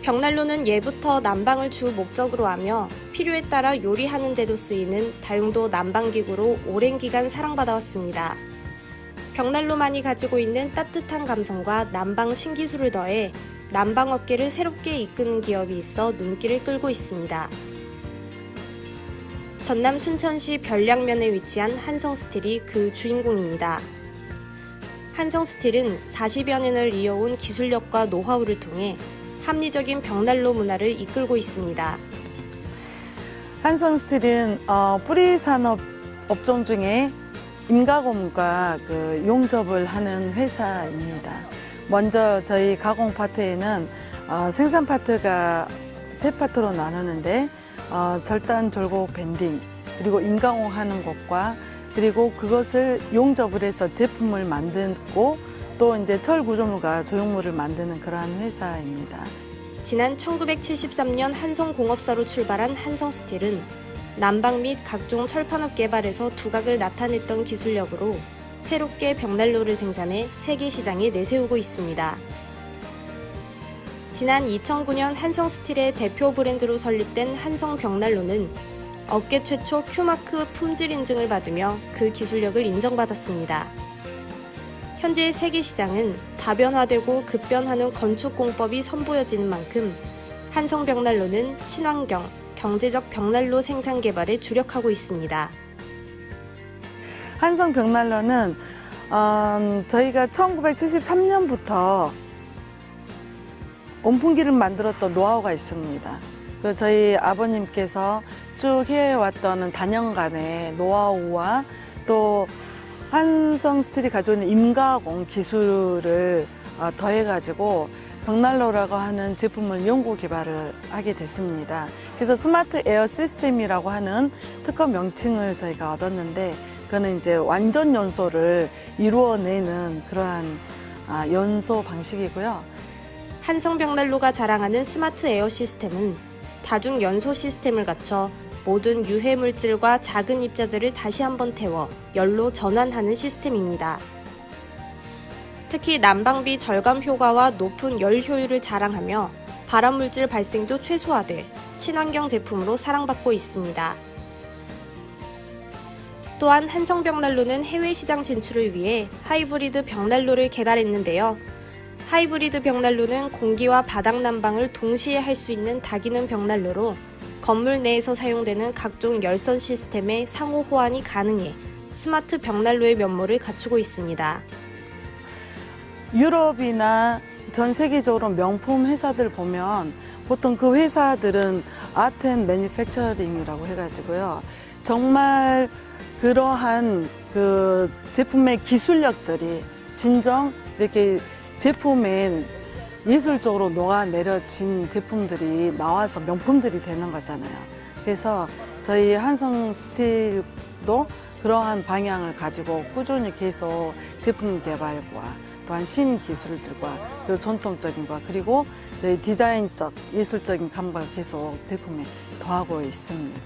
벽난로는 예부터 난방을 주 목적으로 하며 필요에 따라 요리하는 데도 쓰이는 다용도 난방기구로 오랜 기간 사랑받아왔습니다. 벽난로만이 가지고 있는 따뜻한 감성과 난방 신기술을 더해 난방업계를 새롭게 이끄는 기업이 있어 눈길을 끌고 있습니다. 전남 순천시 별량면에 위치한 한성스틸이 그 주인공입니다. 한성스틸은 40여 년을 이어온 기술력과 노하우를 통해 합리적인 벽난로 문화를 이끌고 있습니다. 한성스틸은 뿌리산업 업종 중에 임가공과 용접을 하는 회사입니다. 먼저 저희 가공 파트에는 생산 파트가 세 파트로 나누는데 절단, 절곡, 밴딩, 그리고 임가공하는 것과 그리고 그것을 용접을 해서 제품을 만들고 또 이제 철 구조물과 조형물을 만드는 그러한 회사입니다. 지난 1973년 한성공업사로 출발한 한성스틸은 난방 및 각종 철판업 개발에서 두각을 나타냈던 기술력으로 새롭게 벽난로를 생산해 세계 시장에 내세우고 있습니다. 지난 2009년 한성스틸의 대표 브랜드로 설립된 한성벽난로는 업계 최초 큐마크 품질 인증을 받으며 그 기술력을 인정받았습니다. 현재 세계 시장은 다변화되고 급변하는 건축 공법이 선보여지는 만큼 한성벽난로는 친환경, 경제적 벽난로 생산 개발에 주력하고 있습니다. 한성벽난로는 저희가 1973년부터 온풍기를 만들었던 노하우가 있습니다. 저희 아버님께서 쭉 해왔던 단연간의 노하우와 또 한성스틸이 가지고 있는 임가공 기술을 더해가지고 벽난로라고 하는 제품을 연구 개발을 하게 됐습니다. 그래서 스마트 에어 시스템이라고 하는 특허 명칭을 저희가 얻었는데 그거는 이제 완전 연소를 이루어내는 그러한 연소 방식이고요. 한성벽난로가 자랑하는 스마트 에어 시스템은 다중 연소 시스템을 갖춰 모든 유해 물질과 작은 입자들을 다시 한번 태워 열로 전환하는 시스템입니다. 특히 난방비 절감 효과와 높은 열 효율을 자랑하며 발암물질 발생도 최소화돼 친환경 제품으로 사랑받고 있습니다. 또한 한성벽난로는 해외 시장 진출을 위해 하이브리드 벽난로를 개발했는데요. 하이브리드 벽난로는 공기와 바닥 난방을 동시에 할 수 있는 다기능 벽난로로 건물 내에서 사용되는 각종 열선 시스템의 상호 호환이 가능해 스마트 벽난로의 면모를 갖추고 있습니다. 유럽이나 전 세계적으로 명품 회사들 보면 보통 그 회사들은 아트 앤 매니팩처링이라고 해가지고요. 정말 그러한 그 제품의 기술력들이 진정 이렇게 제품에 예술적으로 녹아내려진 제품들이 나와서 명품들이 되는 거잖아요. 그래서 저희 한성스틸도 그러한 방향을 가지고 꾸준히 계속 제품 개발과 또한 신기술들과 그리고 전통적인 것 그리고 저희 디자인적 예술적인 감각을 계속 제품에 더하고 있습니다.